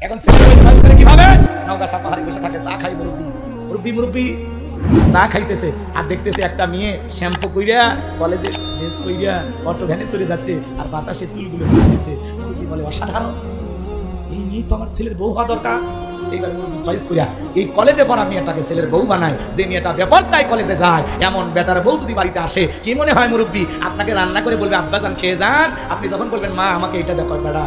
এখন ছেলের বউ চয়েস করে কিভাবে? নওগাঁ সাপাহারে বসে থাকে, চা খাই মুরব্বি মুরব্বি মুরব্বি চা খাইতেছে আর দেখতেছে একটা মেয়ে শ্যাম্পু কইরা কলেজে ড্রেস কইরা অটো ভ্যানে চলে যাচ্ছে আর বাতাসে চুলগুলো ঘুরতেছে। মুরব্বি বলে অসাধারণ, এই মেয়ে তো আমার ছেলের বউ হওয়া দরকার। এইবার মুরব্বি চয়েস করিয়া এই কলেজে পড়া মেয়েটাকে ছেলের বউ বানায়। যে মেয়েটা বেপরদায় কলেজে যায়, এমন বেটার বউ যদি বাড়িতে আসে, কি মনে হয় মুরব্বি? আপনাকে রান্না করে বলবে আব্বাজান খেয়ে যান, আপনি যখন বলবেন মা আমাকে এটা দেখো, বেটা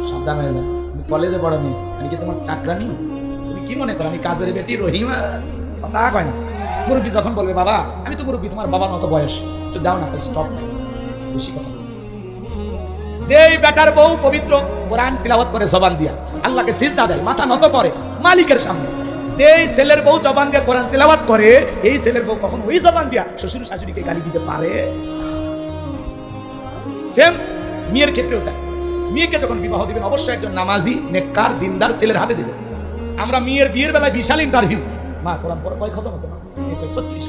সাবধান হয়ে যান, তুমি কলেজে পড়ো মেয়ে, আমি কি তোমার চাকরানি? তুমি কি মনে করো আমি কাজের বেটি রহিমা? কথা কয় না। মুরব্বি যখন বলবে বাবা আমি তো মুরব্বি, তোমার বাবার মতো বয়স, তো দাও না, স্টপ, বেশি কথা। যেই বেটার বউ পবিত্র কোরআন তিলাওয়াত করে জবান দিয়া, আল্লাহকে সিজদা দেয়, মাথা নত করে মালিকের সামনে, যেই ছেলের বউ জবান দিয়ে কোরআন তিলাওয়াত করে, এই ছেলের বউ কখন ওই জবান দিয়া শ্বশুর শাশুড়িকে গালি দিতে পারে? সেম মেয়ের ক্ষেত্রেও তাই। মেয়েকে যখন বিবাহ দিবেন অবশ্যই একজন নামাজি নেককার দিনদার ছেলের হাতে দিবেন। আমরা মেয়ের বিয়ের বেলায় বিশাল ইন্টারভিউ, মা কোরআন পড়া কয় খতম হতো? না 36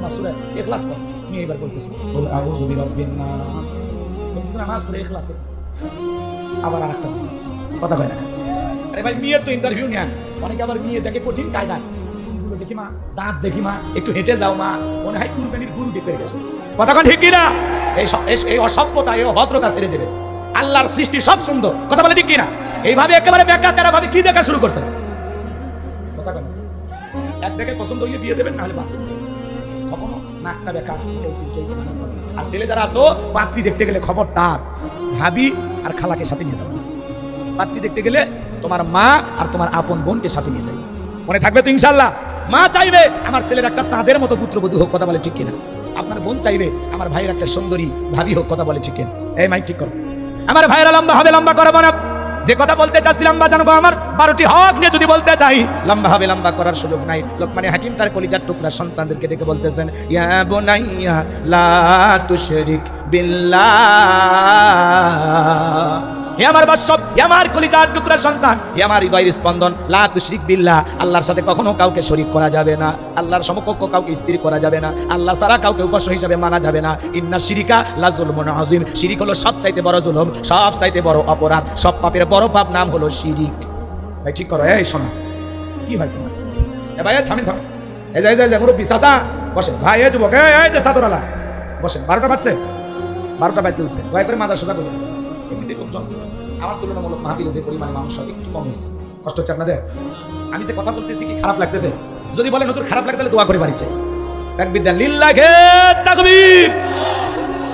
মা সূরা ইখলাস পড়ো। মেয়ে এবার বলতেছে বল আউযু বিরাব্বিন নাস, নামাজ পড়ে ইখলাসে আবার আরেকটা কথা কয় না। আরে ভাই মেয়ের তো ইন্টারভিউ নেন, অনেকে আবার মেয়ে দেখে কঠিন কায়দায়, দেখি মা দাঁত দেখি মা একটু হেঁটে যাও মা, মনে হয় কুরবানির গুরু দেখে গেছে। কথা কন ঠিক কিনা? এই অসভ্যতা এই অভদ্রতা ছেড়ে দেবে। আল্লাহর সৃষ্টি সব সুন্দর, কথা বলে ঠিক কিনা? এইভাবে একেবারে বেকার তারা ভাবে কি দেখা শুরু করছেন? কথা কন এক দেখে পছন্দ হইলে বিয়ে দেবেন, না হলে বাদ কখনো নাকটা বেকার। আর ছেলে যারা আসো পাত্রী দেখতে গেলে খবরদার ভাবি আর খালাকে সাথে নিয়ে যাবে। পাত্রী দেখতে গেলে তোমার মা আর তোমার আপন বোনকে সাথে নিয়ে যাবে, মনে থাকবে তো ইনশাল্লাহ। মা চাইবে আমার ছেলের একটা চাঁদের মতো পুত্রবধূ হোক, কথা বলে ঠিক কিনা? আপনার বোন চাইবে আমার ভাইয়ের একটা সুন্দরী ভাবি হোক, কথা বলে ঠিক কিনা? এই মাইক ঠিক করো। আমার ভাইয়েরা লম্বা হবে, লম্বা করবো না। যে কথা বলতে চাচ্ছিলাম বা জানবো, আমার 12টি হক নিয়ে যদি বলতে চাই, লম্বা হবে, লম্বা করার সুযোগ নাই। লোকমানে হাকিম তার কলিজার টুকরা সন্তানদেরকে ডেকে বলতেছেন, ইয়া বুনাইয়া লা তুশরিক বিল্লাহ, হে আমার বাদশা, হে আমার কলিজার টুকরা সন্তান, হে আমার হৃদয়ের স্পন্দন, লা তুশরিক বিল্লাহ, আল্লাহর সাথে কখনো কাউকে শরীক করা যাবে না, আল্লাহর সমকক্ষ কাউকে স্থির করা যাবে না, আল্লাহ ছাড়া কাউকে উপাস্য হিসাবে মানা যাবে না। ইন্না শিরিকা লা যুলমুন আযীম, শিরিক হলো সবচাইতে বড় জুলুম, সবচাইতে বড় অপরাধ, সব পাপের বড় পাপ নাম হলো শিরিক। ভাই ঠিক করো। এই শোনো কি ভাই তোমার, এ ভাই থামেন থামেন, এই যে মুরব্বি চাচা বসেন, ভাই এই যুবক এই যে চাদরালা বসেন, 12টা বাজছে, 12টা বাজতে উঠবে, দয়া করে মাজার সোজা করবেন। এমনিতে লোকজন আমার তুলনামূলক মাহফিলে যে পরিমাণে মানুষ হয় একটু কম হয়েছে, কষ্ট হচ্ছে আপনাদের? আমি যে কথা বলতেছি কি খারাপ লাগতেছে? যদি বলেন হুজুর খারাপ লাগলে দোয়া করে বাড়ি চাই। তাকবীর দেন, লিল্লাহি তাকবীর।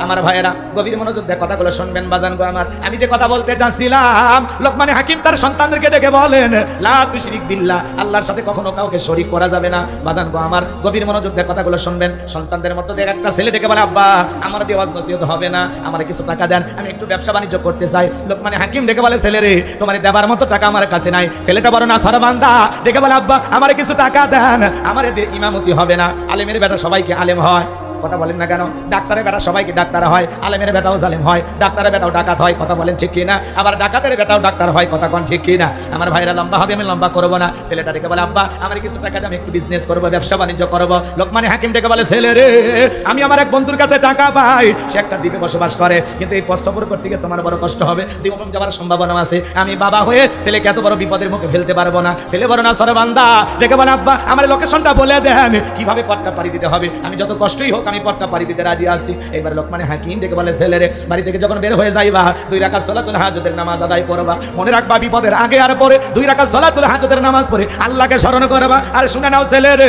আমার ভাইয়েরা গভীর মনোযোগ দিয়ে কথাগুলো শুনবেন বাজান গো আমার। আমি যে কথা বলতে চাচ্ছিলাম, লোকমানে হাকিম তার সন্তানদেরকে ডেকে বলেন, লা তুশরিক বিল্লাহ, আল্লাহর সাথে কখনো কাউকে শরীক করা যাবে না। বাজান গো আমার গভীর মনোযোগ দিয়ে কথাগুলো শুনবেন। সন্তানদের মধ্যে থেকে একটা ছেলে ডেকে বলে, আব্বা আমার দিয়ে ওয়াজ নসিহত হবে না, আমার কিছু টাকা দেন, আমি একটু ব্যবসা বাণিজ্য করতে চাই। লোকমানে হাকিম ডেকে বলে, ছেলে রে তোমার দেবার মতো টাকা আমার কাছে নাই। ছেলেটা বড় না সরবান্দা, ডেকে বলে, আব্বা আমার কিছু টাকা দেন, আমার দিয়ে ইমামতি হবে না। আলেমের বেটা সবাইকে আলেম হয়, কথা বলেন না কেন? ডাক্তারের বেটা সবাইকে ডাক্তার হয়, আলেমের বেটাও জালেম হয়, ডাক্তারের বেটাও ডাকাত হয়, কথা বলেন ঠিক কিনা? আবার ডাকাতের বেটাও ডাক্তার হয়, কথা কোন ঠিক কিনা? আমার ভাইরা লম্বা হবে, আমি লম্বা করবো না। ছেলেটা ডেকে বলে, আব্বা আমার কিছু টাকা দিয়ে আমি একটু বিজনেস করবো, ব্যবসা বাণিজ্য করবো। লোকমানে হাকিম ডেকে বলে, ছেলে রে আমি আমার এক বন্ধুর কাছে টাকা পাই, সে একটা দ্বীপে বসবাস করে, কিন্তু এই পথ সফর করতে গিয়ে তোমার বড় কষ্ট হবে, জীবন যাওয়ার সম্ভাবনা আছে। আমি বাবা হয়ে ছেলেকে এত বড় বিপদের মুখে ফেলতে পারবো না। ছেলে বড় না সরবান্দা, ডেকে বলে, আব্বা আমার লোকেশনটা বলে দেন, কিভাবে পথটা পাড়ি দিতে হবে, আমি যত কষ্টই হোক আমি পথটা পাড়ি দিতে রাজি আছি। এবার লোকমানে হাকিম ডেকে বলে, ছেলে রে বাড়ি থেকে যখন বের হয়ে যাইবা 2 রাকাত সালাতুল হাজতের নামাজ আদায় করবা। মনে রাখবা বিপদের আগে আর পরে 2 রাকাত সালাতুল হাজতের নামাজ পড়ে আল্লাহকে স্মরণ করবা। আর শুনে নাও ছেলে রে,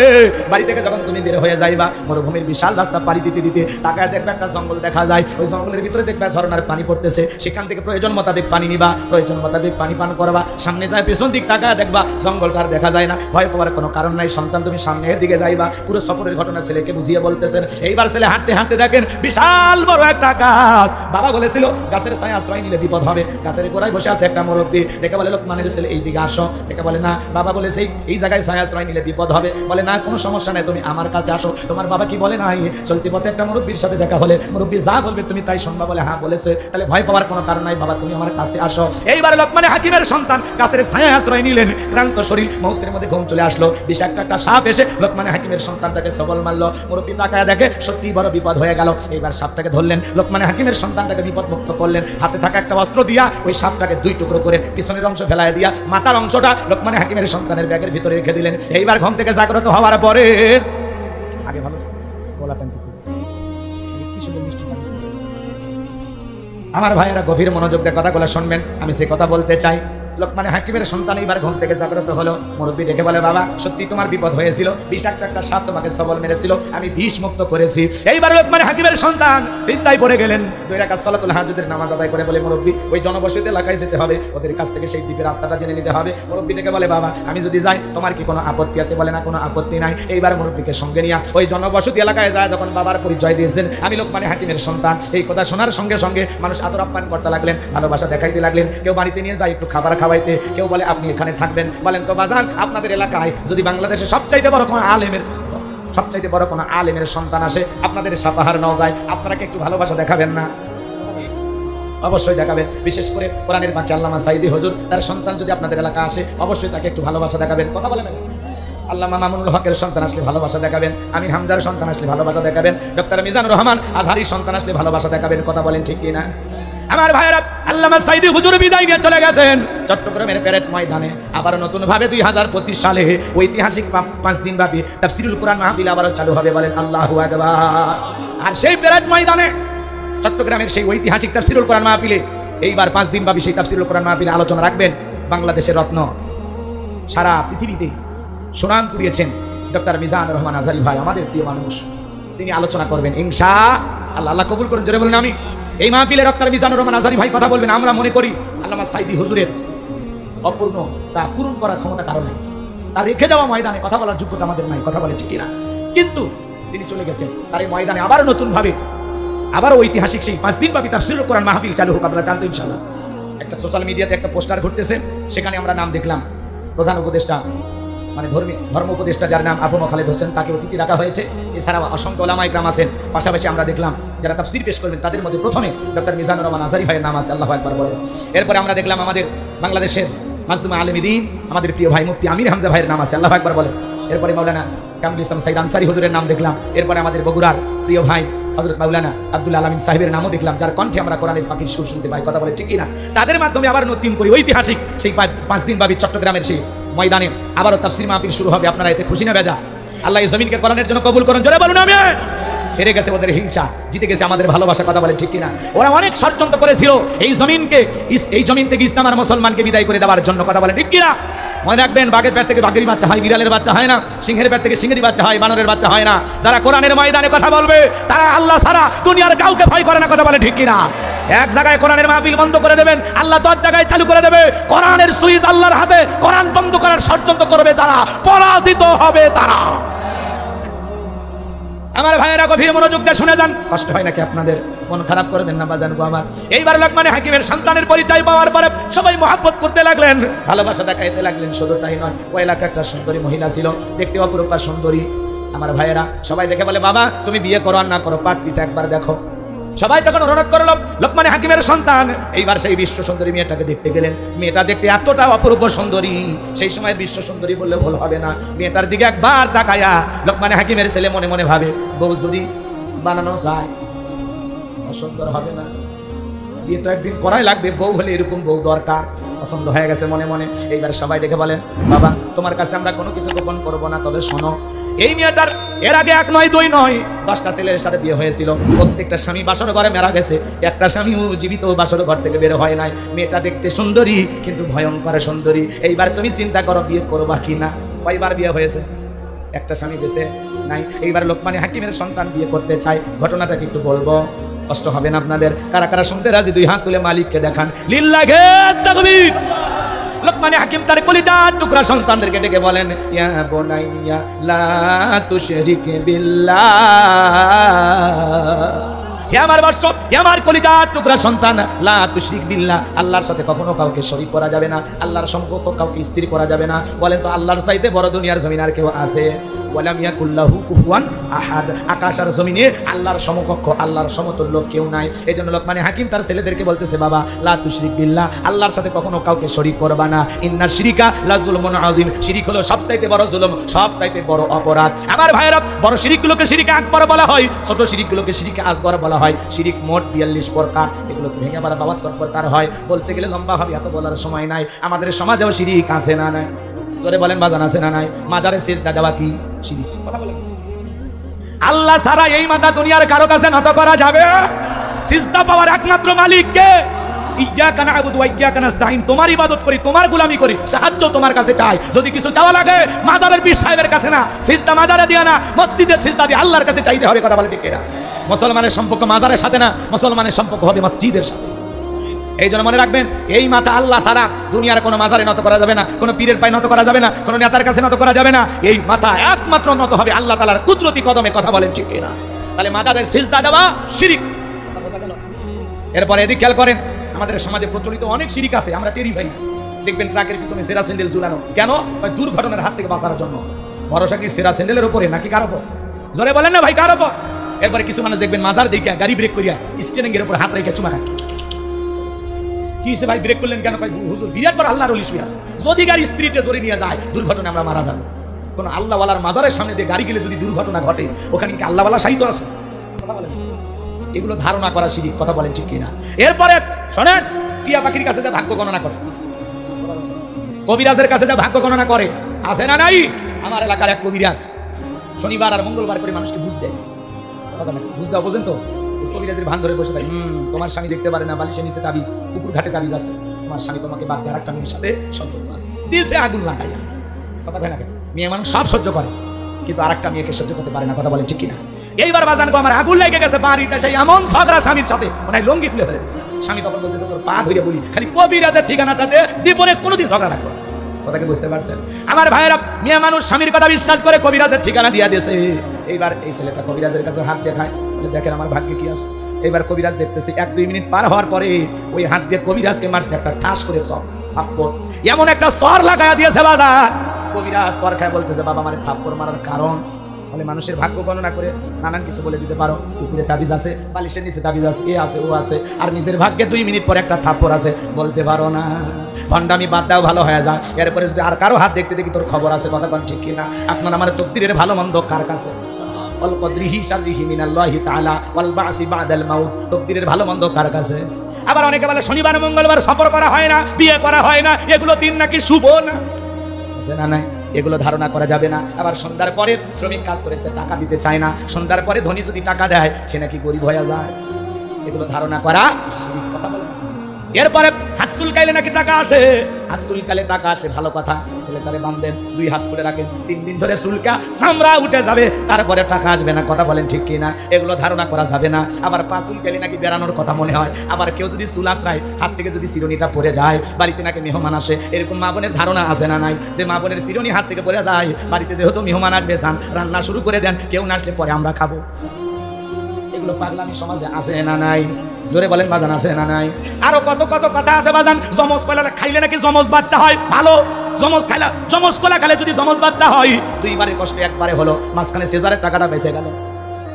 বাড়ি থেকে যখন তুমি বের হয়ে যাইবা, মরুভূমির বিশাল রাস্তা পাড়ি দিতে দিতে তাকায় দেখবে একটা জঙ্গল দেখা যায়, ওই জঙ্গলের ভিতরে দেখবে ঝরনার পানি পড়তেছে, সেখান থেকে প্রয়োজন মোতাবেক পানি নিবা, প্রয়োজন মোতাবেক পানি পান করবা। সামনে যায় পেছন দিক তাকায় দেখবা জঙ্গলটার দেখা যায় না, ভয় পাওয়ার কোনো কারণ নাই। সন্তান তুমি সামনের দিকে যাইবা। পুরো সফরের ঘটনা ছেলেকে বুঝিয়ে বলতেছেন। এইবার ছেলে হাঁটতে হাঁটতে দেখেন বিশাল বড় একটা গাছ। বাবা বলেছিল গাছের ছায়া আশ্রয় নিলে বিপদ হবে। গাছের গোড়ায় বসে আছে একটা মুরব্বি, দেখে বলে, লোকমানের ছেলে এই দিকে আসো। দেখে বলে, না বাবা বলেছে এই জায়গায় ছায়া আশ্রয় নিলে বিপদ হবে। বলে, না কোনো সমস্যা নেই, তুমি আমার কাছে আসো। তোমার বাবা কি বলে নাই? চলতি পথে একটা মুরব্বির সাথে দেখা হলে মুরব্বি যা বলবে তুমি তাই শুনবা। বলে, হ্যাঁ বলেছে। তাহলে ভয় পাওয়ার কোনো কারণ নাই, বাবা তুমি আমার কাছে আসো। এইবার লোকমানে হাকিমের সন্তান গাছের ছায়া আশ্রয় নিলেন। ক্লান্ত শরীর, মুহূর্তের মধ্যে ঘুম চলে আসলো। বিষাক্ত একটা সাপ এসে লোকমানে হাকিমের সন্তানটাকে সবল মারলো। মুরব্বি তাকায় দেখে সত্যি বড় বিপদ হয়ে গেল। এইবার সাপটাকে ধরলেন, লোকমান হাকিমের সন্তানটাকে বিপদমুক্ত করলেন, হাতে থাকা একটা অস্ত্র দিয়া ওই সাপটাকে দুই টুকরো করে পিছনের অংশ ফেলায় দিয়া মাথার অংশটা লোকমান হাকিমের সন্তানের ব্যাগের ভিতরে রেখে দিলেন। এইবার ঘুম থেকে জাগ্রত হওয়ার পরে আগে ভালো আমার ভাইয়েরা গভীর মনোযোগ দিয়ে কথাগুলো শুনবেন, আমি সে কথা বলতে চাই। লোকমান হাকিমের সন্তান এইবার ঘুম থেকে জাগ্রত হলো। মুরব্বী ডেকে বলে, বাবা সত্যি তোমার বিপদ হয়েছিল, বিষাক্ত একটা সাপ তোমাকে সবল মেরেছিল, আমি বিষ মুক্ত করেছি। এইবার লোকমান হাকিমের সন্তান সিজদায় পড়ে গেলেন, 2 রাকাত সালাতুল হাজুদের নামাজ আদায় করে বলে, মুরব্বী ওই জনবসতি এলাকায় যেতে হবে, ওদের কাছ থেকে সেই দ্বীপের রাস্তাটা জেনে নিতে হবে। মুরব্বী ডেকে বলে, বাবা আমি যদি যাই তোমার কি কোনো আপত্তি আছে? বলে, না কোনো আপত্তি নাই। এইবার মুরব্বীকে সঙ্গে নিয়ে ওই জনবসতি এলাকায় যায়, যখন বাবার পরিচয় দিয়েছেন আমি লোকমান হাকিমের সন্তান, এই কথা শোনার সঙ্গে সঙ্গে মানুষ আদর আপ্যায়ন করতে লাগলেন, ভালোবাসা দেখাইতে লাগলেন। কেউ বাড়িতে নিয়ে যায় একটু খাবার খাওয়াইতে, কেউ বলে আপনি এখানে থাকবেন। বলেন তো বাজান, আপনাদের এলাকায় যদি বাংলাদেশে সবচাইতে বড় কোনো আলেমের সন্তান আসে আপনাদের সাপাহার নওগাঁয়, আপনারা কি একটু ভালোবাসা দেখাবেন না? অবশ্যই দেখাবেন। বিশেষ করে কোরআনের বাকি আল্লামা সাইদি হুজুর, তার সন্তান যদি আপনাদের এলাকা আসে অবশ্যই তাকে একটু ভালোবাসা দেখাবেন। কথা বলেন, আল্লামা মামুনুল হকের সন্তান আসলে ভালোবাসা দেখাবেন, আমির হামদার সন্তান আসলে ভালোবাসা দেখাবেন, ডক্টর মিজানুর রহমান আজহারির সন্তান আসলে ভালোবাসা দেখাবেন। কথা বলেন ঠিক কিনা? আমার ভাইয়েরা, আল্লামা সাইদি হুজুর বিদায় নিয়ে চলে গেছেন চট্টগ্রামের প্যারেড ময়দানে। আবার নতুন ভাবে 2025 সালে ঐতিহাসিক 5 দিন ব্যাপী তাফসীরুল কোরআন মাহফিল আবার চালু হবে। বলেন আল্লাহু আকবার। আর সেই প্যারেড ময়দানে চট্টগ্রামের সেই ঐতিহাসিক তাফসীরুল কোরআন মাহফিলে এইবার 5 দিন ব্যাপী সেই তাফসীরুল কোরআন মাহফিলে আলোচনা রাখবেন বাংলাদেশের রত্ন, সারা পৃথিবীতে সুনাম কুড়িয়েছেন ডক্টর মিজানুর রহমান আজহারি ভাই, আমাদের প্রিয় মানুষ। তিনি আলোচনা করবেন ইনশাআল্লাহ। আল্লাহ কবুল করুন, জোরে বলুন আমি। এই মাহফিলে ডক্টর মিজানুর রহমান আজহারি ভাই কথা বলবেন। আমরা মনে করি আল্লামা সাইদি হুজুরের অপূর্ণ তা পূরণ করার ক্ষমতা কারণে তার রেখে যাওয়া ময়দানে কথা বলার যোগ্যতা আমাদের নাই। কথা বলে ঠিক না? কিন্তু তিনি চলে গেছেন, তার এই ময়দানে আবার নতুন ভাবে আবার ঐতিহাসিক সেই 5 দিন ব্যাপী তাফসীরুল কোরআন মাহফিল চালু হোক। আপনারা জানতো ইনশাআল্লাহ। একটা সোশ্যাল মিডিয়াতে একটা পোস্টার ঘুরতেছে, সেখানে আমরা নাম দেখলাম প্রধান উপদেষ্টা মানে ধর্ম উপদেষ্টা যার নাম আবু খালেদ হোসেন, তাকে অতিথি রাখা হয়েছে। এছাড়াও অসংখ্য ওলামা ইকরাম আছেন। পাশাপাশি আমরা দেখলাম যারা তাফসীর পেশ করবেন তাদের মধ্যে প্রথমে ডক্টর মিজানুর রহমান আজহারি ভাইয়ের নাম আছে। আল্লাহু আকবার বলেন। এরপরে আমরা দেখলাম আমাদের বাংলাদেশের মাজলুম আলেমে দ্বীন আমাদের প্রিয় ভাই মুফতি আমির হামজা ভাইয়ের নাম আছে। আল্লাহু আকবার বলেন। এরপরে মাওলানা কামরুল ইসলাম সাইদ আনসারী হুজুরের নাম দেখলাম। এরপরে আমাদের বগুড়ার প্রিয় ভাই হযরত মাওলানা আব্দুল আলামিন সাহেবের নামও দেখলাম, যার কণ্ঠে আমরা কোরআনের পাখির সুর শুনতে পাই। কথা বলে ঠিক না? তাদের মাধ্যমে আবার নতুন করে ঐতিহাসিক সেই 5 দিন ব্যাপী চট্টগ্রামের সেই ময়দানে আবারও তাফসীর মাহফিল শুরু হবে। আপনারা এতে খুশি না বেজা? আল্লাহ এই জমিনকে কোরআনের জন্য কবুল করুন, জোরে বলুন আমিন। হেরে গেছে ওদের হিংসা, জিতে গেছে আমাদের ভালোবাসা। কথা বলে ঠিক কিনা? ওরা অনেক ষড়যন্ত্র করেছিল এই জমিন থেকে ইসলাম আর মুসলমানকে বিদায় করে দেওয়ার জন্য। কথা বলে ঠিক কিনা? মনে রাখবেন, বাঘের পেট থেকে বাঘেরই বাচ্চা হয়, বিড়ালের বাচ্চা হয় না। সিংহের পেট থেকে সিংহেরই বাচ্চা হয়, বানরের বাচ্চা হয় না। যারা কোরআনের ময়দানে কথা বলবে তারা আল্লাহ ছাড়া দুনিয়ার কাউকে ভয় করে না। কথা বলে ঠিক কিনা? এক জায়গায় কোরআনের মাহফিল বন্ধ করে দেবেন, আল্লাহ 10 জায়গায় চালু করে দেবে। কোরআনের সুইচ আল্লাহর হাতে। কোরআন বন্ধ করার ষড়যন্ত্র করবে যারা, পরাজিত হবে তারা। আমার ভাইয়েরা গভীর মনোযোগ দিয়ে শুনে যান। কষ্ট হয় নাকি আপনাদের? মন খারাপ করবেন না বাজান গো আমার। এইবার লোকমান হাকিমের সন্তানের পরিচয় পাওয়ার পরে সবাই মহব্বত করতে লাগলেন, ভালোবাসা দেখাইতে লাগলেন। শুধু তাই নয়, ওই এলাকায় একটা সুন্দরী মহিলা ছিল, দেখতে অপরূপা সুন্দরী। আমার ভাইয়েরা সবাই দেখে বলে, বাবা তুমি বিয়ে করো আর না করো, পাত্রীটা একবার দেখো। সবাই যখন অনুরোধ করলো লোকমান হাকিমের সন্তান এইবার সেই বিশ্ব সুন্দরী মেয়েটাকে দেখতে গেলেন। মেয়েটা দেখতে এতটা অপরূপ সুন্দরী, সেই সময় বিশ্ব সুন্দরী বললে ভুল হবে না। মেয়েটার দিকে একবার তাকায়া লোকমান হাকিমের ছেলে মনে মনে ভাবে, বউ যদি বানানো যায় অসুন্দর হবে না, বিয়ে তো একদিন করাই লাগবে, বউ হলে এরকম বউ দরকার। পছন্দ হয়ে গেছে মনে মনে। এইবার সবাই দেখে বলেন, বাবা তোমার কাছে আমরা কোনো কিছু গোপন করবো না, তবে শোনো, এই মেয়েটার এর আগে 1 নয় 2 নয় 10টা ছেলের সাথে বিয়ে হয়েছিল। প্রত্যেকটা স্বামী বাসর ঘরে মারা গেছে, একটা স্বামী জীবিত বাসর ঘর থেকে বের হয় নাই। মেয়েটা দেখতে সুন্দরী কিন্তু ভয়ঙ্কর সুন্দরী। এইবার তুমি চিন্তা করো বিয়ে করবা কি না। কয়বার বিয়ে হয়েছে? একটা স্বামী বেঁচে নাই। এইবার লোকমান হাকিমের সন্তান বিয়ে করতে চায়। ঘটনাটা কি একটু বলবো? কষ্ট হবে না আপনাদের? কারা কারা শুনতে রাজি 2 হাত তুলে মালিককে দেখান। লিল্লাহি তাকবীর। লোকমান হাকিম তার কলিজার টুকরা সন্তানদেরকে ডেকে বলেন, ইয়া বুনাইয়া লা তুশরিক বিল্লাহ হে আমার বৎস, হে আমার কলিজার টুকরা সন্তান, লা তুশরিক বিল্লাহ, আল্লাহর সাথে কখনো কাউকে শরীক করা যাবে না, আল্লাহর সম্পর্ক কাউকে স্থির করা যাবে না। বলেন তো আল্লাহর চাইতে বড় দুনিয়ার জমিন আর কেউ আছে? ওয়ালাম ইয়াকুল্লাহু কুফুয়ান আহাদ, আকাশ আর জমিনে আল্লাহর সমকক্ষ, আল্লাহর সমতুল্য কেউ নাই। এজন্য লোকমানে হাকিম তার ছেলেদেরকে বলতেছে, বাবা লা তুশরিক বিল্লাহ, আল্লাহর সাথে কখনো কাউকে শরীক করবা না। ইন্না শিরিকা লা যুলমুন আযীম, শিরিক হলো সবচাইতে বড় জুলুম, সবচাইতে বড় অপরাধ। আমার ভাইরা, বড় শিরিকগুলোকে শিরিকে আকবার বলা হয়, ছোট শিরিকগুলোকে শিরিকে আসগর বলা হয়। শিরিক মোট 42 প্রকার, এগুলো ভেঙে আবার 72 প্রকার হয়। বলতে গেলে লম্বা হবে, এত বলার সময় নাই। আমাদের সমাজেও শিরিক আছে না নাই? জোরে বলেন বাজান, আছে না নাই? মাজারে সিজদা দেওয়া কি শিরিক? কথা বলেন। আল্লাহ ছাড়া এই মাথা দুনিয়ার কারো কাছে নত করা যাবে? সিজদা পাওয়ার একমাত্র মালিক কে? ইয়্যাকা না'বুদু ওয়া ইয়্যাকা নাস্তাঈন, তোমার ইবাদত করি, তোমার গোলামি করি, সাহায্য তোমার কাছে চাই। যদি কিছু চাওয়া লাগে মাজারের পীর সাহেবের কাছে না, সিজদা মাজারে দিয়া না, মসজিদের সিজদা দিয়ে আল্লাহর কাছে চাইতে হবে। কথা বলে ঠিক কিনা? মুসলমানের সম্পর্ক মাজারের সাথে না, মুসলমানের সম্পর্ক হবে মসজিদের সাথে। এই জন্য মনে রাখবেন, এই মাথা আল্লাহ ছাড়া দুনিয়ার কোনো মাজারে নত করা যাবে না, কোনো পীরের পায়ে নত করা যাবে না, কোনো নেতার কাছে নত করা যাবে না। এই মাথা একমাত্র নত হবে আল্লাহ তাআলার কুদরতি কদমে। কথা বলেন ঠিক কিনা? তাহলে মাজারের সিজদা দেওয়া শিরিক। এরপরে এদিক খেয়াল করেন, আমাদের সমাজে প্রচলিত অনেক শিরিক আছে, আমরা টেরি পাই না। দেখবেন ট্রাকের পিছনে সেরা স্যান্ডেল ঝুলানো, কেন? ওই দুর্ঘটনার হাত থেকে বাঁচার জন্য। ভরসা কি সেরা স্যান্ডেলের উপরে নাকি কার উপর? জোরে বলেন না ভাই, কার উপর? এরপরে কিছু মানুষ দেখবেন মাজার দিকে গাড়ি ব্রেক করিয়া স্টিয়ারিং এর উপর হাত রেখে চুমা খায়। কি সে ভাই ব্রেক করলেন কেন? ভাই হুজুর বিরাট বড় আল্লাহর ওলি শুয়ে আছে, যদি গাড়ি স্পিরিটে জোরে নিয়ে যায় দুর্ঘটনা আমরা মারা যাবো। কোন আল্লাহওয়ালার মাজারের সামনে দিয়ে গাড়ি গেলে যদি দুর্ঘটনা ঘটে, ওখানে কি আল্লাহওয়ালা সাহিত্য আছে? কথা বলেন। এগুলো ধারণা করা শিরিক। কথা বলেন ঠিক কিনা? এরপরে শোনেন, টিয়া পাখির কাছে যা ভাগ্য গণনা করে, কবিরাজের কাছে যা ভাগ্য গণনা করে, আছে না নাই? আমার এলাকার এক কবিরাজ শনিবার আর মঙ্গলবার করে মানুষকে বুঝ দেয়। বুঝ দেওয়া পর্যন্ত কবিরাজের ভান ধরে বসে থাকে, তোমার স্বামী দেখতে পারে না, বালিশের নিচে তাবিজ, কুকুর ঘাটে তাবিজ আছে, তোমার স্বামী তোমাকে বাদ দিয়ে আরেকটা মেয়ের সাথে সম্পর্ক আছে, দিয়েছে আগুন লাগাই। কথা হয় না? মেয়ে মানুষ সব সহ্য করে, কিন্তু আরেকটা মেয়েকে সহ্য করতে পারে না। কথা বলে ঠিক কিনা? এইবার বাজান গো, আমার আগুন লেগে গেছে বাড়িতে, সেই এমন ঝগড়া স্বামীর সাথে, মানে লঙ্গি খুলে ফেলে। স্বামী তখন বলতেছে, তোর পা ধরে বলি, খালি কবিরাজের ঠিকানাটাতে জীবনে কোনোদিন ঝগড়া রাখবো। কথাকে বুঝতে পারছেন? আমার ভাইয়েরা, মেয়ে মানুষ স্বামীর কথা বিশ্বাস করে কবিরাজের ঠিকানা দিয়া দিয়েছে। এইবার এই ছেলেটা কবিরাজের কাছে হাত দেখায়, দেখেন আমার ভাগ্যে কি আছে। এইবার কবিরাজ দেখতেছে 1-2 মিনিট পার হওয়ার পরে ওই হাত দিয়ে কবিরাজকে মারছে একটা ঠাস করে সর থাপ্পড়, এমন একটা সর লাগায়া দিয়েছে বাজার। কবিরাজ সর খায় বলতেছে, বাবা মানে থাপ্পড় মারার কারণ? বলে মানুষের ভাগ্য গণনা করে নানান কিছু বলে দিতে পারো, কুকুরে তাবিজ আছে, বালিশের নিচে তাবিজ আছে, এ আছে, ও আছে, আর নিজের ভাগ্যে 2 মিনিট পরে একটা থাপ্পড় আছে, বলতে পারো না। ভণ্ডামি বাদ দাও, ভালো হয়ে যায়। এরপরে যদি আর কারো হাত দেখতে দেখি তোর খবর আছে। কথা কোন ঠিক কিনা? আপনার আমার তকদিরের ভালো মন্দ কার কাছে? ওয়াল কদরিহি শাররিহি মিনাল্লাহি তাআলা ওয়াল বাসি বাদাল মাউত, তকদিরের ভালো মন্দ কার কাছে? আবার অনেকে বলে শনিবার মঙ্গলবার সফর করা হয় না, বিয়ে করা হয় না, এগুলো দিন নাকি শুভ না? আছে না নাই? এগুলো ধারণা করা যাবে না। আবার সন্ধ্যার পরে শ্রমিক কাজ করেছে, টাকা দিতে চায় না, সন্ধ্যার পরে ধনী যদি টাকা দেয় সে নাকি গরিব হয়ে যায়। এগুলো ধারণা করা শিরিক। কথা বলে। এরপরে হাত চুলকাইলে নাকি টাকা আসে, হাত চুলকালে টাকা আসে, ভালো কথা। ছেলেটারে বাঁধেন, 2 হাত করে রাখেন, 3 দিন ধরে চুলকা চামড়া উঠে যাবে, তারপরে টাকা আসবে না। কথা বলেন ঠিক কিনা? এগুলো ধারণা করা যাবে না। আবার পা চুলকালে নাকি বেড়ানোর কথা মনে হয়। আবার কেউ যদি চুল আশ্রায়, হাত থেকে যদি চিরুনিটা পড়ে যায়, বাড়িতে নাকি মেহমান আসে। এরকম মা বোনের ধারণা আছে না নাই? যে মা বোনের চিরুনি হাত থেকে পড়ে যায়, বাড়িতে যেহেতু মেহমান আসবে, যান রান্না শুরু করে দেন, কেউ না আসলে পরে আমরা খাবো। এগুলো পাগলামি সমাজে আসে না নাই? জোরে বলেন বাজান, আসে না নাই? আরো কত কত কথা আছে বাজান। জমজ কলা খাইলে নাকি জমজ বাচ্চা হয়, ভালো। জমজ খাইলা, জমজ কলা খাইলে যদি জমজ বাচ্চা হয়, 2 বারে কষ্ট একবারে হলো, মাঝখানে সিজারের টাকাটা বেঁচে গেল।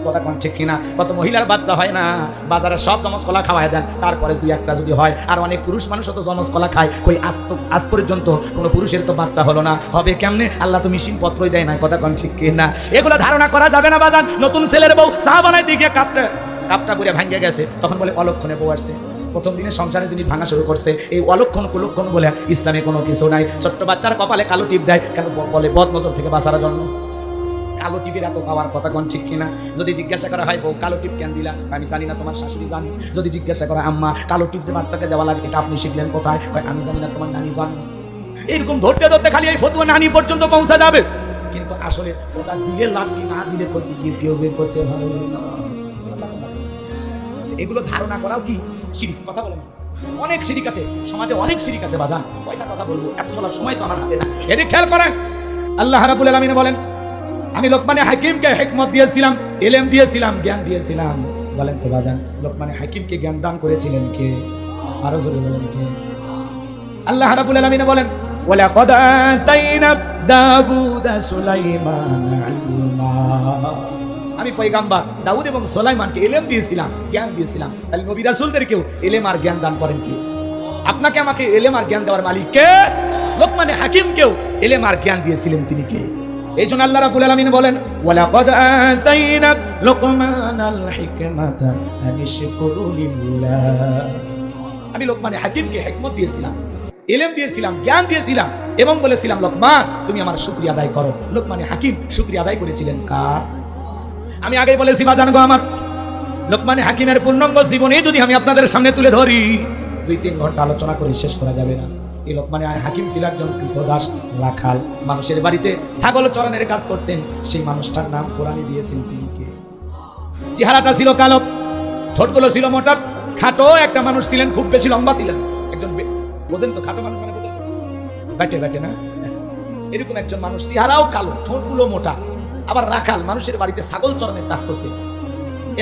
কথা কোন ঠিক কিনা? কত মহিলার বাচ্চা হয় না, বাজারে সব জমজ কলা খাওয়াই দেন, তারপরে 2-1টা যদি হয়। আর অনেক পুরুষ মানুষও তো জমজ কলা খায়, কই আজ পর্যন্ত কোনো পুরুষের তো বাচ্চা হলো না, হবে কেমনে? আল্লাহ তো মেশিন পত্রই দেয় না। কথা কোন ঠিক কিনা? এগুলো ধারণা করা যাবে না বাজান। নতুন ছেলের বউ চা বানাইতে গিয়ে কাপটা বুড়ে ভাঙিয়ে গেছে, তখন বলে অলক্ষণে বউ আসছে। প্রথম দিনে সংসারে যিনি ভাঙা শুরু করছে, এই অলক্ষণ কুলক্ষণ বলে ইসলামে কোনো কিছু নাই। ছোট্ট বাচ্চার কপালে কালো টিপ দেয় কেন? বলে বদ নজর থেকে বাঁচার জন্য। কালো টিপের এত পাওয়ার কথা কোন ঠিক কিনা? যদি জিজ্ঞাসা করা হয়, বউ কালো টিপ কেন দিলা? আমি জানি না, তোমার শাশুড়ি জানি। যদি জিজ্ঞাসা করা, আম্মা কালো টিপ যে বাচ্চাকে দেওয়া লাগে এটা আপনি শিখলেন কোথায়? আমি জানি না, তোমার নানি জানি। এরকম ধরতে ধরতে খালি এই ফতুয়া নানি পর্যন্ত পৌঁছা যাবে, কিন্তু আসলে ওটা দিলে লাগবে, না দিলে করতে গিয়ে কেউ বের করতে হবে না। এগুলো ধারণা করাও কি শিরিক? কথা বলেন। অনেক শিরিক আছে সমাজে, অনেক শিরিক আছে বাজান। কয়টা কথা বলবো, এত বলার সময় তো আমার হাতে না। এদিকে খেয়াল করেন, আল্লাহ রাব্বুল আলামিন বলেন, আমি লোকমানে হাকিমকে হিকমত দিয়েছিলাম, ইলম দিয়েছিলাম, জ্ঞান দিয়েছিলাম। বলেন তো বাজান, লোকমান হাকিমকে জ্ঞান দান করেছিলেন কে? আরো জোরে বলেন কে? আল্লাহ রাব্বুল আলামিন বলেন, ওয়ালাকাদ আতাইনা দাউদা সুলাইমানা ইলমা। আমি পয়গাম্বর দাউদ এবং সুলাইমানকে ইলম দিয়েছিলাম, জ্ঞান দিয়েছিলাম। তাহলে নবী রাসূলদেরকেও ইলম আর জ্ঞান দান করেন কে? আপনাকে আমাকে ইলম আর জ্ঞান দেওয়ার মালিক কে? লোকমান হাকিমকেও ইলম আর জ্ঞান দিয়েছিলেন তিনি কে? এই জন্য আল্লাহ রাব্বুল আলামিন বলেন, ওয়ালাকাদ আতাইনা লুকমানাল হিকমাতা আনিশকুরু লিল্লাহ। আমি লোকমান হাকিমকে হিকমত দিয়েছিলাম, ইলম দিয়েছিলাম, জ্ঞান দিয়েছিলাম এবং বলেছিলাম, লোকমান তুমি আমার শুকরিয়া আদায় করো। লোকমান হাকিম শুকরিয়া আদায় করেছিলেন কার? আমি আগেই বলেছি বাজান গো আমার, লোকমান হাকিমের পূর্ণাঙ্গ জীবনী যদি আমি আপনাদের সামনে তুলে ধরি 2-3 ঘন্টা আলোচনা করে শেষ করা যাবে না। এই লোকমান হাকিম ছিল একজন কৃতদাস রাখাল, মানুষের বাড়িতে ছাগল চরানোর কাজ করতেন। সেই মানুষটার নাম কোরআনে দিয়েছেন তিনি কে? চেহারাটা ছিল কালো, ঠোঁটগুলো ছিল মোটা, খাটো একটা মানুষ ছিলেন, খুব বেশি লম্বা ছিলেন। একজন বোঝেন তো খাটো মানুষ মানে ব্যাটে ব্যাটে না, এরকম একজন মানুষ, চেহারাও কালো, ঠোঁটগুলো মোটা, আবার রাখাল, মানুষের বাড়িতে ছাগল চরানোর কাজ করতেন।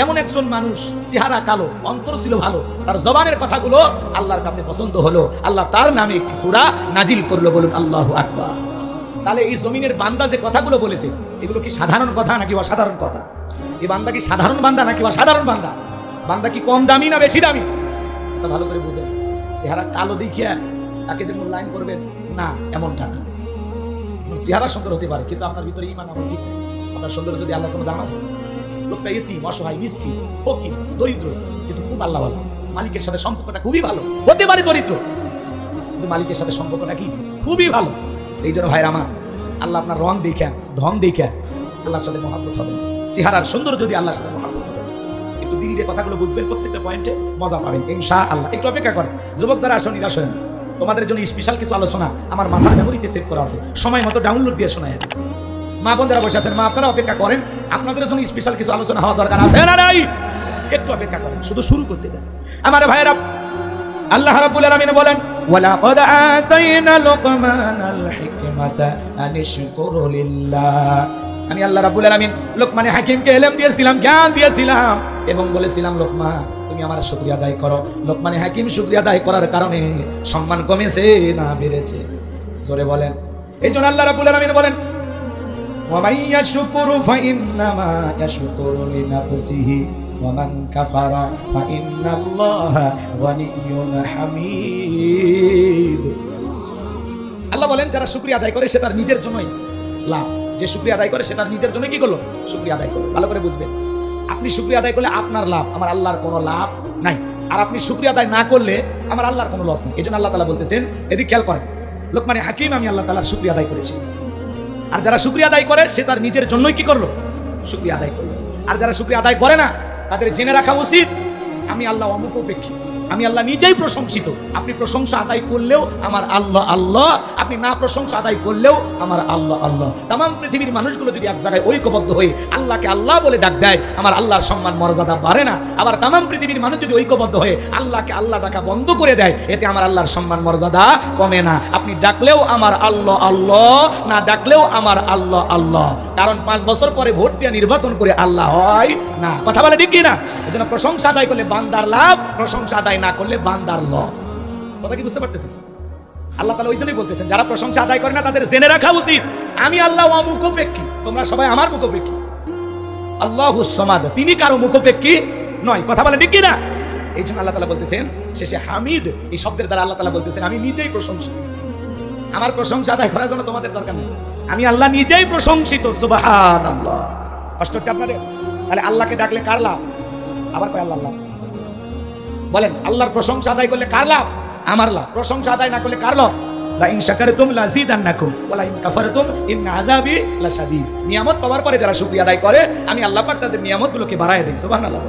এমন একজন মানুষ, চেহারা কালো, অন্তর ছিল ভালো, তার জবানের কথাগুলো আল্লাহর কাছে পছন্দ হলো। আল্লাহ তার নামে একটি সূরা নাজিল করলো, বলুন আল্লাহু আকবার। তাহলে এই জমিনের বান্দা যে কথাগুলো বলেছে, এগুলো কি সাধারণ কথা নাকি অসাধারণ কথা? এই বান্দা কি সাধারণ বান্দা নাকি অসাধারণ বান্দা? বান্দা কি কম দামি না বেশি দামি? এটা ভালো করে বুঝেন। চেহারা কালো দেখিয়া তাকে যে মূল্যায়ন করবেন না, এমনটা না। চেহারা সুন্দর হতে পারে, কিন্তু আপনার ভিতরে ঈমান আমল ঠিক নেই। আপনার সুন্দর যদি আল্লাহর কোনো দাম আছে? লোকটা ইতিম, অসহায়, মিসকিন, ফকির, দরিদ্র, কিন্তু খুব আল্লাহওয়ালা, মালিকের সাথে সম্পর্কটা খুবই ভালো। হতে পারে দরিদ্র, কিন্তু মালিকের সাথে সম্পর্কটা কি খুবই ভালো। এই জন্য ভাইরা আমার, আল্লাহ আপনার রং দেখা, ঢং দেখা আল্লাহর সাথে মহব্বত হবে। চেহারার সুন্দর যদি আল্লাহর সাথে মহব্বত হবে, একটু দিল দিয়ে কথাগুলো বুঝবেন, প্রত্যেকটা পয়েন্টে মজা পাবেন ইনশাআল্লাহ। একটু অপেক্ষা করেন যুবক যারা আসো, নিরাশ হন। তোমাদের জন্য স্পেশাল কিছু আলোচনা আমার মাথার মেমোরিতে সেভ করা আছে, সময় মতো ডাউনলোড দিয়ে শোনায়। মা বোন যারা বসে আছেন, মা আপনারা অপেক্ষা করেন, আপনাদের জন্য স্পেশাল কিছু আলোচনা হওয়া দরকার আছে না নাই? একটু অপেক্ষা করেন, শুধু শুরু করতে দেন আমার ভাইরা। আল্লাহ রাব্বুল আলামিন বলেন, ওয়ালাকাদ আতাইনা লুকমানাল হিকমাতা আনিশকুরু লিল্লাহ। আমি আল্লাহ রাব্বুল আলামিন লোকমান হাকিমকে ইলম দিয়েছিলাম, জ্ঞান দিয়েছিলাম এবং বলেছিলাম, লোকমান তুমি আমার শুকরিয়া আদায় করো। লোকমান হাকিম শুকরিয়া আদায় করার কারণে সম্মান কমেছে না বেড়েছে? জোরে বলেন। এই জন্য আল্লাহ রাব্বুল আলামিন বলেন, ومن يشكر فإنما يشكر لنفسه ومن كفر فإن الله غني حميد। আল্লাহ বলেন, যারা শুকরিয়া আদায় করে সে তার নিজের জন্যই লাভ। যে শুকরিয়া আদায় করে সে তার নিজের জন্য কি করলো? শুকরিয়া আদায় করলো। ভালো করে বুঝবেন, আপনি শুকরিয়া আদায় করলে আপনার লাভ, আমার আল্লাহর কোনো লাভ নাই। আর আপনি শুকরিয়া আদায় না করলে আমার আল্লাহর কোনো লস নেই। এই জন্য আল্লাহ তাআলা বলতেছেন, এদিকে খেয়াল করেন, লোকমান হাকিম আমি আল্লাহ তাআলার শুকরিয়া আদায় করেছি। আর যারা শুকরিয়া আদায় করে সে তার নিজের জন্যই কি করলো? শুকরিয়া আদায় করলো। আর যারা শুকরিয়া আদায় করে না, তাদের জেনে রাখা উচিত আমি আল্লাহ অমুখাপেক্ষী, আমি আল্লাহ নিজেই প্রশংসিত। আপনি প্রশংসা আদায় করলেও আমার আল্লাহ আল্লাহ, আপনি না প্রশংসা আদায় করলেও আমার আল্লাহ আল্লাহ। তামাম পৃথিবীর মানুষগুলো যদি এক জায়গায় ঐক্যবদ্ধ হয়ে আল্লাহকে আল্লাহ বলে ডাক দেয়, আমার আল্লাহর সম্মান মর্যাদা বাড়ে না। আবার তামাম পৃথিবীর মানুষ যদি ঐক্যবদ্ধ হয়ে আল্লাহকে আল্লাহ ডাকা বন্ধ করে দেয়, এতে আমার আল্লাহর সম্মান মর্যাদা কমে না। আপনি ডাকলেও আমার আল্লাহ আল্লাহ, না ডাকলেও আমার আল্লাহ আল্লাহ। কারণ 5 বছর পরে ভোট দিয়ে নির্বাচন করে আল্লাহ হয় না। কথা বলে ঠিক কি না? এজন্য প্রশংসা আদায় করলে বান্দার লাভ, প্রশংসা আদায় না করলে বান্দার লস। কথা কি বুঝতে পারতেছেন? আল্লাহ তাআলা ওই জন্যই বলতেছেন, যারা প্রশংসা আদায় করে না তাদের জেনে রাখা উচিত আমি আল্লাহ অমুখাপেক্ষী, তোমরা সবাই আমার মুখাপেক্ষী। আল্লাহুস সামাদ, তিনি কারো মুখাপেক্ষী নয়। কথা বলে ঠিক কি না? এই জন্য আল্লাহ তাআলা বলতেছেন শেষে হামিদ, এই শব্দের দ্বারা আল্লাহ তাআলা বলতেছেন আমি নিজেই প্রশংসিত। আমার প্রশংসা আদায় করার জন্য তোমাদের দরকার নেই, আমি আল্লাহ নিজেই প্রশংসিত। সুবহানাল্লাহ। কষ্ট হচ্ছে আপনাদের? তাহলে আল্লাহকে ডাকলে কার লাভ? আবার কয় আল্লাহ লাভ। বলেন, আল্লাহর প্রশংসা আদায় করলে কার লাভ? আমার লাভ। প্রশংসা আদায় না করলে কার লস? লা ইন শাকারতুম লাযিদান্নাকুম ওয়া লা ইন কাফারতুম ইন্না আযাবি লাশাদীদ। নিয়ামত পাওয়ার পরে যারা শুকরিয়া আদায় করে, আমি আল্লাহ পাক তাদের নিয়ামতগুলোকে বাড়ায় দেই। সুবহানাল্লাহ।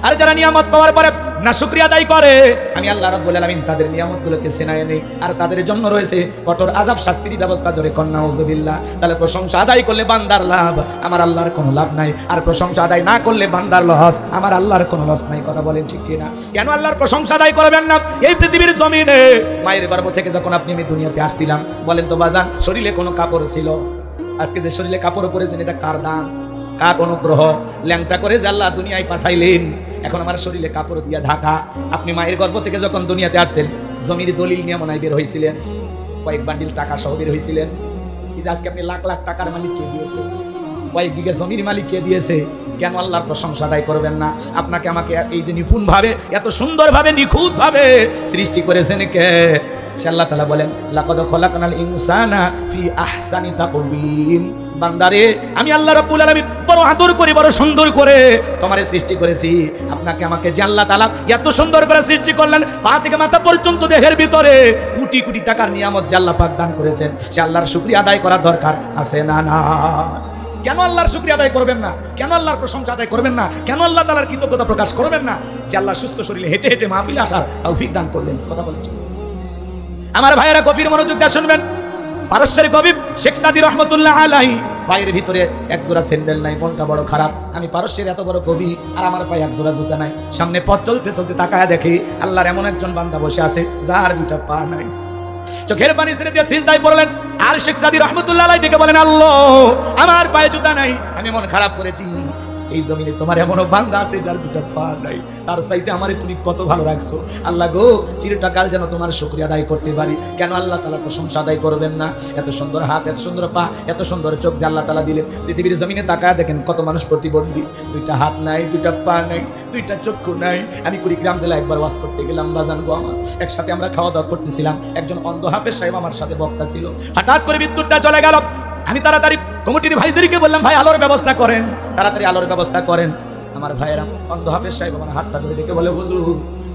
আর যারা নিয়ামত পাওয়ার পরে না শুকরিয়া আদায় করে, আমি আল্লাহ রাব্বুল আলামিন তাদের নিয়ামতগুলোকে ছিনায় নেই। আর তাদের জন্য রয়েছে কঠোর আযাব, শাস্তির ব্যবস্থা। জোরে কন্না নাউযুবিল্লাহ। তাহলে প্রশংসা আদায় করলে বান্দার লাভ, আমার আল্লাহর কোনো লাভ নাই। আর প্রশংসা আদায় না করলে বান্দার লস, আমার আল্লাহর কোনো লস নাই। কথা বলেন ঠিক কি না? কেন আল্লাহর প্রশংসা আদায় করবেন না? এই পৃথিবীর জমিনে মায়ের গর্ভ থেকে যখন আপনি আমি দুনিয়াতে আসছিলাম, বলেন তো বাজান, শরীরে কোনো কাপড় ছিল? আজকে যে শরীরে কাপড় পরেছেন, এটা কার দান? কার অনুগ্রহ, ল্যাংটা করে যে আল্লাহ দুনিয়ায় পাঠাইলেন, এখন আমার শরীরে কাপড় দিয়া ঢাকা। আপনি মায়ের গর্ভ থেকে যখন দুনিয়াতে আসছেন, জমির দলিল নিয়ে মনে হয় বের হয়েছিলেন, কয়েক বান্ডিল টাকা সহ বের হয়েছিলেন। এই যে আজকে আপনি লাখ লাখ টাকার মালিক কে দিয়েছে, কয়েক বিঘা জমির মালিক কে দিয়েছে, কেন আল্লাহর প্রশংসা আদায় করবেন না? আপনাকে আমাকে এই যে নিপুণ ভাবে, এত সুন্দর ভাবে, নিখুঁত ভাবে সৃষ্টি করেছেন কে? সে আল্লাহ তাআলা বলেন, লাকাদ খলাকনাল ইনসানা ফি আহসানি তাকওয়িম। বান্দারে, আমি আল্লাহ রাব্বুল আলামিন বড় আদর করে, বড় সুন্দর করে তোমারে সৃষ্টি করেছি। আপনাকে আমাকে যে আল্লাহ তাআলা এত সুন্দর করে সৃষ্টি করলেন, পা থেকে মাথা পর্যন্ত দেহের ভিতরে কোটি কোটি টাকার নিয়ামত যে আল্লাহ পাক দান করেছেন, সে আল্লাহর শুকরিয়া আদায় করার দরকার আছে না? না। কেন আল্লাহর শুকরিয়া আদায় করবেন না? কেন আল্লাহর প্রশংসা আদায় করবেন না? কেন আল্লাহ তাআলার কৃতজ্ঞতা প্রকাশ করবেন না যে আল্লাহ সুস্থ শরীরে হেঁটে হেঁটে মাহফিলে আসার তৌফিক দান করলেন? কথা বলেন আমার ভাইয়েরা, গভীর মনোযোগ দিয়ে শুনবেন। পারস্যের কবি শেখ সাদী রহমতুল্লাহ আলাইহি, পায়ের ভিতরে এক জোড়া স্যান্ডেল নাই, মনটা বড় খারাপ। আমি পারস্যের এত বড় কবি, আর আমার পায়ে এক জোড়া জুতা নাই। সামনে পথ চলতে চলতে তাকায় দেখি আল্লাহর এমন একজন বান্দা বসে আছে যার দুটা পা নাই। চোখের পানি ছেড়ে দিয়ে সিজদায় পড়লেন। আর শেখ সাদী রহমতুল্লাহ আলাইহি ডেকে বলেন, আল্লাহ, আমার পায়ে জুতা নাই, আমি মন খারাপ করেছি। এই জমিনে তোমার এমন বান্দা আছে যার দুটা পা নাই, তার চাইতে আমারে তুমি কত ভালো রাখছো। আল্লাহ গো, চিরটা কাল যেন তোমার শুকরিয়া আদায় করতে পারি। কেন আল্লাহ তাআলা প্রশংসা আদায় করবেন না? এত সুন্দর হাত, এত সুন্দর পা, এত সুন্দর চোখ যে আল্লাহ তাআলা দিলেন। পৃথিবীর জমিনে তাকায় দেখেন কত মানুষ প্রতিবন্ধী, দুইটা হাত নাই, দুইটা পা নাই, দুইটা চক্ষু নাই। আমি কুড়িগ্রাম জেলা একবার ওয়াজ করতে গেলাম, বাজান গো আমার, একসাথে আমরা খাওয়া দাওয়া করতেছিলাম। একজন অন্ধ হাফেজ সাহেব আমার সাথে বক্তা ছিল। হঠাৎ করে বিদ্যুৎটা চলে গেল। আমি তাড়াতাড়ি কমিটির ভাইদেরকে বললাম, ভাই আলোর ব্যবস্থা করেন, তাড়াতাড়ি আলোর ব্যবস্থা করেন। আমার ভাইয়েরা, অন্ধ হাফেজ সাহেব আমার হাতটা ধরে ডেকে বলে, হুজুর,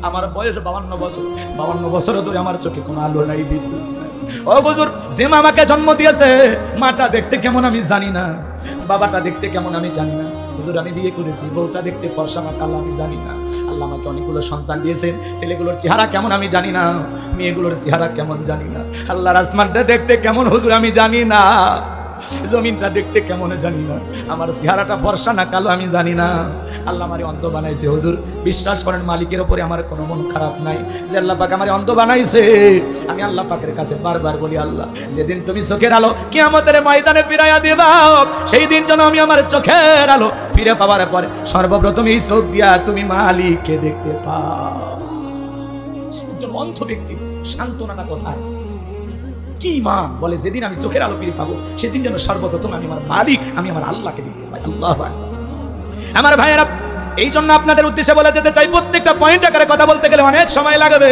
আমার বয়স 52 বছর, 52 বছর ধরে আমার চোখে কোনো আলো নাই, বিদ্যুৎ নাই। ও হুজুর, যে মা আমাকে জন্ম দিয়েছে, মাটা দেখতে কেমন আমি জানি না, বাবাটা দেখতে কেমন আমি জানি না। হুজুর, আমি বিয়ে করেছি, বউটা দেখতে ফর্সা না কালো আমি জানি না। আল্লাহ আমাকে অনেকগুলো সন্তান দিয়েছেন, ছেলেগুলোর চেহারা কেমন আমি জানি না, মেয়েগুলোর চেহারা কেমন জানি না। আল্লাহর আসমানটা দেখতে কেমন হুজুর আমি জানি না, জমিনটা দেখতে কেমন জানি না, আমার চেহারাটা ফর্সা না কালো আমি জানি না। আল্লাহ আমারে অন্ধ বানাইছে হুজুর। বিশ্বাস করেন, মালিকের উপরে আমার কোনো মন খারাপ নাই যে আল্লাহ পাক আমারে অন্ধ বানাইছে। আমি আল্লাহ পাকের কাছে বারবার বলি, আল্লাহ, যেদিন তুমি চোখের আলো কিয়ামতের ময়দানে ফিরাইয়া দিবা, সেই দিন যেন আমি আমার চোখের আলো ফিরে পাওয়ার পরে সর্বপ্রথম এই চোখ দিয়া তুমি মালিককে দেখতে পাও। একজন অন্ধ ব্যক্তি সান্ত্বনাটা কোথায়? কি মা বলে, যেদিন আমি চোখের আলো ফিরে পাবো সেদিন যেন সর্বপ্রথম আমি আমার মালিক, আমি আমার আল্লাহকে দেখতে পাই। আল্লাহু আকবার। আমার ভাইয়েরা, এই জন্য আপনাদের উদ্দেশ্যে বলে যেতে চাই, প্রত্যেকটা পয়েন্ট আকারে কথা বলতে গেলে অনেক সময় লাগবে।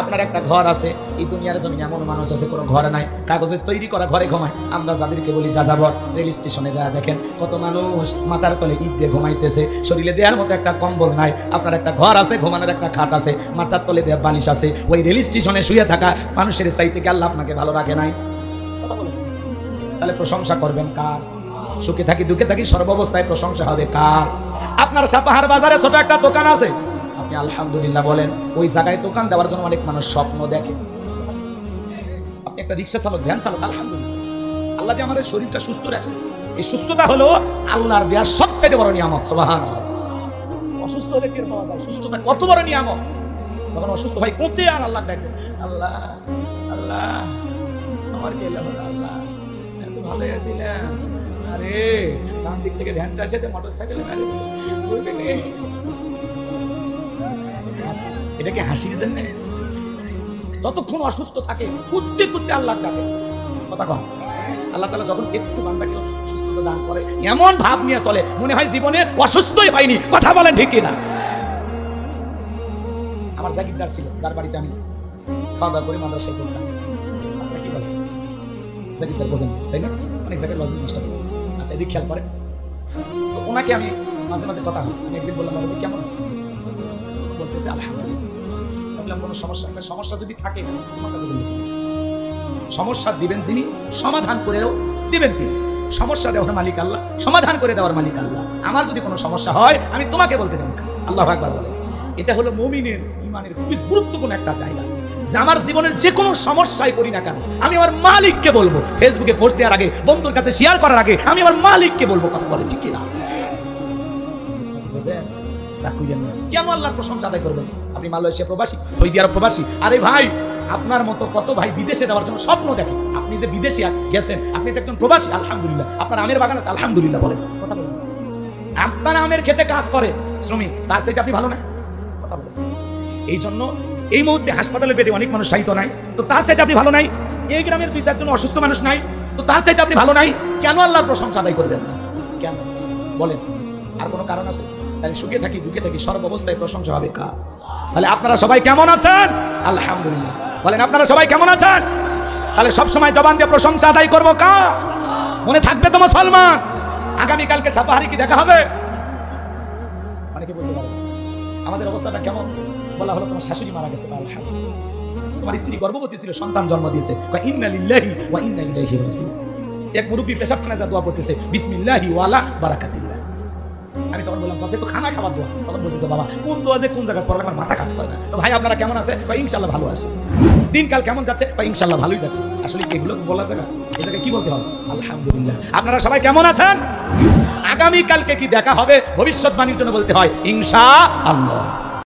আপনার একটা ঘর আছে, এই দুনিয়ার জমিনে এমন মানুষ আছে কোনো ঘর নাই, কাগজের তৈরি করা ঘরে ঘুমায়। আমরা যাদেরকে বলি যাযাবর, রেল স্টেশনে যা দেখেন কত মানুষ মাথার তলে ইট দিয়ে ঘুমাইতেছে, শরীরে দেওয়ার মতো একটা কম্বল নাই। আপনার একটা ঘর আছে, ঘুমানোর একটা খাট আছে, মাথার তলে দেওয়া বালিশ আছে। ওই রেল স্টেশনে শুয়ে থাকা মানুষের চাইতে কি আল্লাহ আপনাকে ভালো রাখে নাই? তাহলে প্রশংসা করবেন কার? সুখে থাকি দুঃখে থাকি সর্বাবস্থায় প্রশংসা হবে কার? আপনার সাপাহার বাজারে ছোট একটা দোকান আছে, আপনি আলহামদুলিল্লাহ বলেন। ওই জায়গায় দোকান দেওয়ার জন্য অনেক মানুষ স্বপ্ন দেখে। আপনি একটা রিক্সা চালক, ভ্যান চালক, আলহামদুলিল্লাহ আল্লাহ যে আমাদের শরীরটা সুস্থ রাখছে, এই সুস্থতা হলো আল্লাহর দেওয়া সবচেয়ে বড় নিয়ামত। সুবহানাল্লাহ। অসুস্থ হলে কি পাওয়া যায়? সুস্থতা কত বড় নিয়ামত। তখন অসুস্থ হয় কোথায় আর আল্লাহ ডাকবে, আল্লাহ আল্লাহ আমার কি হলো, আল্লাহ এত ভালো আছিলাম, আরে ডান দিক থেকে ভ্যানটা আসে, মোটরসাইকেলে মারে, এটা কি হাসির জন্য? যতক্ষণ অসুস্থ থাকে কুত্তে কুত্তে আল্লাহ ডাকে। কথা কম। আল্লাহ তাআলা যখন একটু বান্দাকে সুস্থতা দান করে, এমন ভাব নিয়ে চলে মনে হয় জীবনে অসুস্থই হয়নি। কথা বলেন ঠিক কিনা? আমার জাগিরদার ছিল, যার বাড়িতে আমি খাওয়া দাওয়া করে মাদ্রাসায় পড়তাম। আপনারা কি বলেন? জাগিরদার বোঝেন তাই না? অনেক জায়গায় লজিক নষ্ট করে। আচ্ছা, এদিক খেয়াল করে। তো ওনাকে আমি মাঝে মাঝে কথা হয়, আমি একদিন বললাম, কেমন আছো? বলতেছে আলহামদুলিল্লাহ। ভাবলাম কোনো সমস্যা, একটা সমস্যা যদি থাকে আমার কাছে বলুন। সমস্যা দিবেন যিনি, সমাধান করেও দিবেন তিনি। সমস্যা দেওয়ার মালিক আল্লাহ, সমাধান করে দেওয়ার মালিক আল্লাহ। আমার যদি কোনো সমস্যা হয় আমি তোমাকে বলতে যাবো। আল্লাহু আকবার বলেন। এটা হলো মুমিনের ঈমানের খুবই গুরুত্বপূর্ণ একটা জায়গা, যে আমার জীবনের যে কোনো সমস্যায় করি না কেন আমি আমার মালিককে বলবো। ফেসবুকে পোস্ট দেওয়ার আগে, বন্ধুর কাছে শেয়ার করার আগে আমি আমার মালিককে বলবো। কথা বলে ঠিক কিনা? বুঝলেন? রাগ কইলেন না। কেন আল্লাহর প্রশংসা আদায় করবেন? আপনি মালয়েশিয়া প্রবাসী, সৌদি আরব প্রবাসী, আরে ভাই আপনার মতো কত ভাই বিদেশে যাওয়ার জন্য স্বপ্ন দেখে। আপনি যে বিদেশে গেছেন, আপনি যে একজন প্রবাসী, আলহামদুলিল্লাহ। আপনার আমের বাগান আছে, আলহামদুলিল্লাহ বলেন, কথা বলেন। আপনার আমের খেতে কাজ করে শ্রমিক, তার থেকে আপনি ভালো না? কথা বলেন। এই জন্য এই মুহূর্তে হাসপাতালে বেডে অনেক মানুষ শায়িত নাই, তো তার চাইতে আপনি ভালো নাই। এই গ্রামের 2-4 জন অসুস্থ মানুষ নাই, তো তার চাইতে আপনি ভালো নাই। কেন আল্লাহর প্রশংসা আদায় করবেন? কেন বলেন? আর কোনো কারণ আছে? তাহলে সুখে থাকি দুঃখে থাকি সর্ব অবস্থায় প্রশংসা হবে কার? তাহলে আপনারা সবাই কেমন আছেন? আলহামদুলিল্লাহ বলেন। আপনারা সবাই কেমন আছেন? তাহলে সবসময় জবান দিয়ে প্রশংসা আদায় করবো কার? মনে থাকবে তো মুসলমান, আগামীকালকে সাপাহারি কি দেখা হবে? অনেকে বলতে পারে আমাদের অবস্থাটা কেমন? বলা হলো তোমার শাশুড়ি মারা গেছে, আলহামদুলিল্লাহ। তোমার স্ত্রী গর্ভবতী ছিল, সন্তান জন্ম দিয়েছে, ইন্না লিল্লাহি ওয়া ইন্না ইলাইহি রাজিউন। এক মুরব্বী পেশাবখানায় যা দোয়া করতেছে, বিসমিল্লাহি ওয়ালা বারাকাতিল্লাহ। আমি তখন বললাম চাচা তো খানা খাবার দোয়া। তখন বলতেছে বাবা কোন দোয়া যে কোন জায়গায় পড়লে আমার মাথা কাজ করে না। তো ভাই আপনারা কেমন আছে? ইনশাআল্লাহ ভালো আছে। দিনকাল কেমন যাচ্ছে? ইনশাআল্লাহ ভালোই যাচ্ছে। আসলে এগুলো বলার জায়গা, এই জায়গায় কি বলতে হবে? আলহামদুলিল্লাহ। আপনারা সবাই কেমন আছেন? আগামীকালকে কি দেখা হবে ভবিষ্যৎবাণীর জন্য বলতে হয় ইনশাআল্লাহ।